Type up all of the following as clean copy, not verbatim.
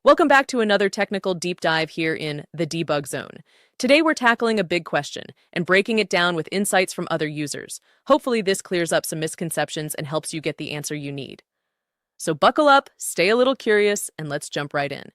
Welcome back to another technical deep dive here in the debug zone. Today we're tackling a big question and breaking it down with insights from other users. Hopefully this clears up some misconceptions and helps you get the answer you need. So buckle up, stay a little curious, and let's jump right in.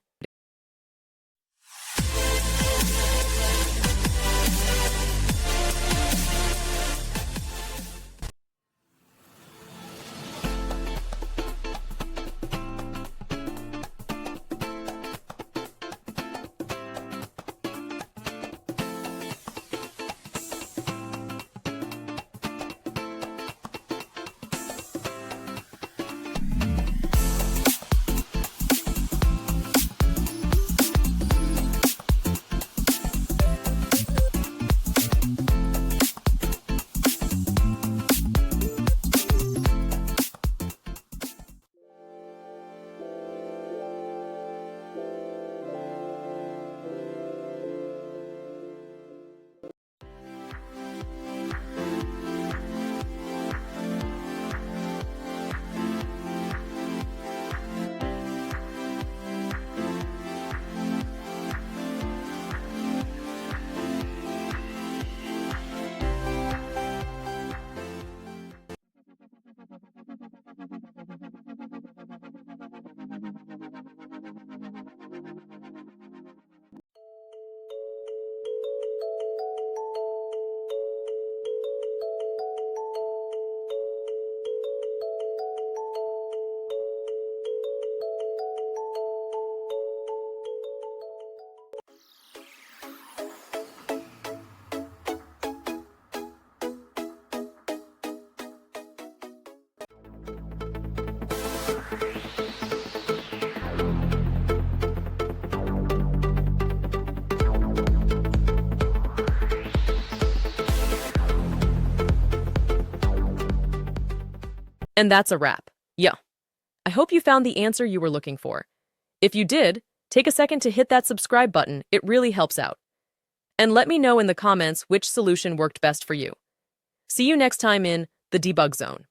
And that's a wrap. Yeah. I hope you found the answer you were looking for. If you did, take a second to hit that subscribe button. It really helps out. And let me know in the comments which solution worked best for you. See you next time in the debug zone.